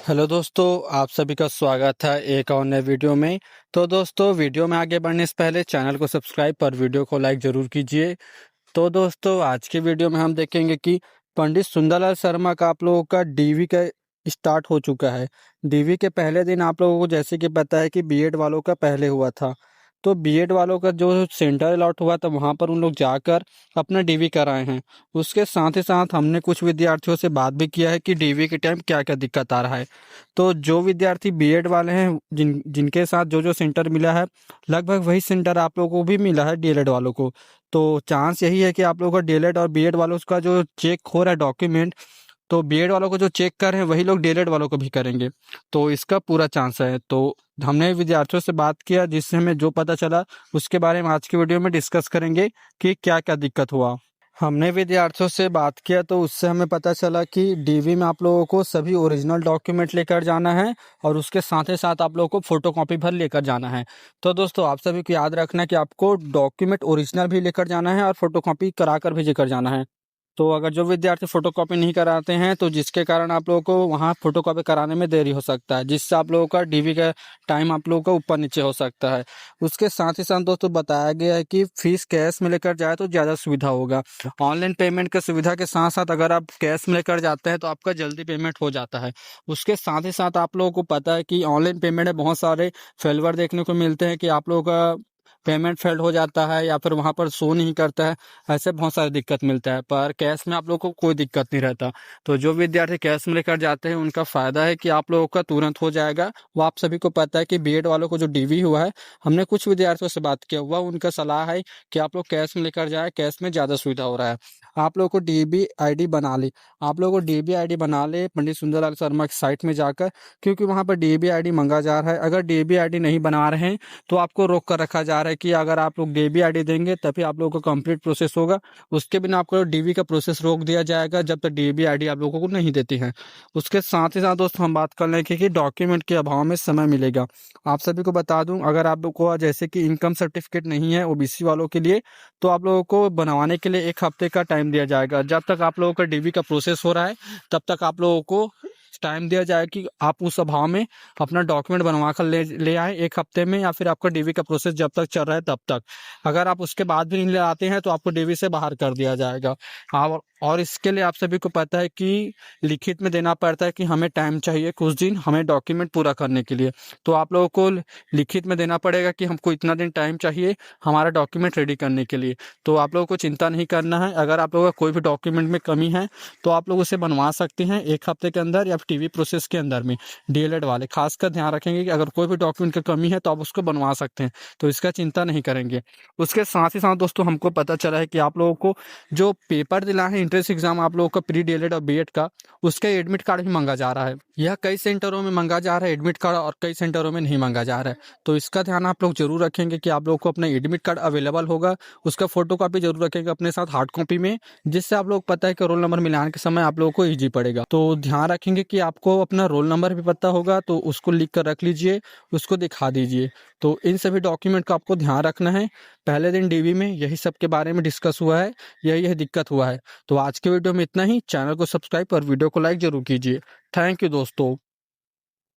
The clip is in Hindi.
हेलो दोस्तों, आप सभी का स्वागत है एक और नए वीडियो में। तो दोस्तों, वीडियो में आगे बढ़ने से पहले चैनल को सब्सक्राइब और वीडियो को लाइक जरूर कीजिए। तो दोस्तों, आज की वीडियो में हम देखेंगे कि पंडित सुंदरलाल शर्मा का आप लोगों का डीवी का स्टार्ट हो चुका है। डीवी के पहले दिन आप लोगों को जैसे कि पता है कि बीएड वालों का पहले हुआ था। तो बीएड वालों का जो सेंटर अलॉट हुआ था वहां पर उन लोग जाकर अपना डीवी कराए हैं। उसके साथ ही साथ हमने कुछ विद्यार्थियों से बात भी किया है कि डीवी के टाइम क्या क्या दिक्कत आ रहा है। तो जो विद्यार्थी बीएड वाले हैं जिनके साथ जो जो सेंटर मिला है, लगभग वही सेंटर आप लोगों को भी मिला है डीएलएड वालों को। तो चांस यही है कि आप लोगों का डीएलएड और बीएड वालों का जो चेक हो रहा है डॉक्यूमेंट, तो बीएड वालों को जो चेक कर रहे हैं वही लोग डीएलएड वालों को भी करेंगे। तो इसका पूरा चांस है। तो हमने विद्यार्थियों से बात किया, जिससे हमें जो पता चला उसके बारे में आज की वीडियो में डिस्कस करेंगे कि क्या क्या दिक्कत हुआ। हमने विद्यार्थियों से बात किया तो उससे हमें पता चला कि डीवी में आप लोगों को सभी ओरिजिनल डॉक्यूमेंट लेकर जाना है और उसके साथ ही साथ आप लोगों को फोटोकॉपी भर लेकर जाना है। तो दोस्तों, आप सभी को याद रखना है कि आपको डॉक्यूमेंट ओरिजिनल भी लेकर जाना है और फोटोकॉपी कराकर भी लेकर जाना है। तो अगर जो विद्यार्थी फोटोकॉपी नहीं कराते हैं तो जिसके कारण आप लोगों को वहाँ फोटोकॉपी कराने में देरी हो सकता है, जिससे आप लोगों का डीवी का टाइम आप लोगों का ऊपर नीचे हो सकता है। उसके साथ ही साथ दोस्तों बताया गया है कि फीस कैश में लेकर जाए तो ज़्यादा सुविधा होगा। ऑनलाइन पेमेंट की सुविधा के साथ साथ अगर आप कैश में लेकर जाते हैं तो आपका जल्दी पेमेंट हो जाता है। उसके साथ ही साथ आप लोगों को पता है कि ऑनलाइन पेमेंट में बहुत सारे फेलवर देखने को मिलते हैं कि आप लोगों का पेमेंट फेल्ड हो जाता है या फिर वहाँ पर शो नहीं करता है। ऐसे बहुत सारी दिक्कत मिलता है, पर कैश में आप लोगों को कोई दिक्कत नहीं रहता। तो जो विद्यार्थी कैश में लेकर जाते हैं उनका फायदा है कि आप लोगों का तुरंत हो जाएगा। वो आप सभी को पता है कि बीएड वालों को जो डीवी हुआ है, हमने कुछ विद्यार्थियों से बात किया हुआ, उनका सलाह है कि आप लोग कैश में लेकर जाए, कैश में ज़्यादा सुविधा हो रहा है। आप लोगों को डीबी आईडी बना ली, आप लोगों को डीबी आईडी बना ले पंडित सुंदरलाल शर्मा की साइट में जाकर, क्योंकि वहाँ पर डीबी आईडी मांगा जा रहा है। अगर डीबी आईडी नहीं बना रहे हैं तो आपको रोक कर रखा जा रहा है कि अगर आप लोग डीबी आईडी देंगे तभी आप लोगों का कंप्लीट प्रोसेस होगा। उसके बिना आपको डीवी का प्रोसेस रोक दिया जाएगा जब तक डीबी आईडी आप लोगों को नहीं देती है। उसके साथ ही साथ दोस्तों हम बात कर लेंगे कि डॉक्यूमेंट के अभाव में समय मिलेगा। आप सभी को बता दूं, अगर आप लोग को जैसे कि इनकम सर्टिफिकेट नहीं है ओबीसी वालों के लिए, तो आप लोगों को बनवाने के लिए 1 हफ्ते का टाइम दिया जाएगा। जब तक आप लोगों का डीवी का प्रोसेस हो रहा है तब तक आप लोगों को टाइम दिया जाए कि आप उस अभाव में अपना डॉक्यूमेंट बनवा कर ले आए 1 हफ्ते में, या फिर आपका डीवी का प्रोसेस जब तक चल रहा है तब तक। अगर आप उसके बाद भी नहीं ले आते हैं तो आपको डीवी से बाहर कर दिया जाएगा। और इसके लिए आप सभी को पता है कि लिखित में देना पड़ता है कि हमें टाइम चाहिए कुछ दिन हमें डॉक्यूमेंट पूरा करने के लिए। तो आप लोगों को लिखित में देना पड़ेगा कि हमको इतना दिन टाइम चाहिए हमारा डॉक्यूमेंट रेडी करने के लिए। तो आप लोगों को चिंता नहीं करना है। अगर आप लोगों का कोई भी डॉक्यूमेंट में कमी है तो आप लोग उसे बनवा सकते हैं 1 हफ्ते के अंदर या टीवी प्रोसेस के अंदर में। डीएलएड वाले खासकर ध्यान रखेंगे कि अगर कोई भी डॉक्यूमेंट की कमी है तो आप उसको बनवा सकते हैं, तो इसका चिंता नहीं करेंगे। उसके साथ ही साथ दोस्तों हमको पता चला है कि आप लोगों को जो पेपर दिला है एंट्रेंस एग्जाम आप लोगों का प्री डीएलएड और बीएड का, उसका एडमिट कार्ड भी मांगा जा रहा है। यह कई सेंटरों में मांगा जा रहा है एडमिट कार्ड, और कई सेंटरों में नहीं मांगा जा रहा है। तो इसका ध्यान आप लोग जरूर रखेंगे कि आप लोग को अपना एडमिट कार्ड अवेलेबल होगा, उसका फोटो कॉपी जरूर रखेंगे अपने साथ हार्ड कॉपी में, जिससे आप लोग पता है कि रोल नंबर मिलाने के समय आप लोगों को ईजी पड़ेगा। तो ध्यान रखेंगे कि आपको अपना रोल नंबर भी पता होगा, तो उसको लिख कर रख लीजिए, उसको दिखा दीजिए। तो इन सभी डॉक्यूमेंट का आपको ध्यान रखना है। पहले दिन डीवी में यही सब के बारे में डिस्कस हुआ है, यही दिक्कत हुआ है। तो आज के वीडियो में इतना ही। चैनल को सब्सक्राइब और वीडियो को लाइक जरूर कीजिए। थैंक यू दोस्तों।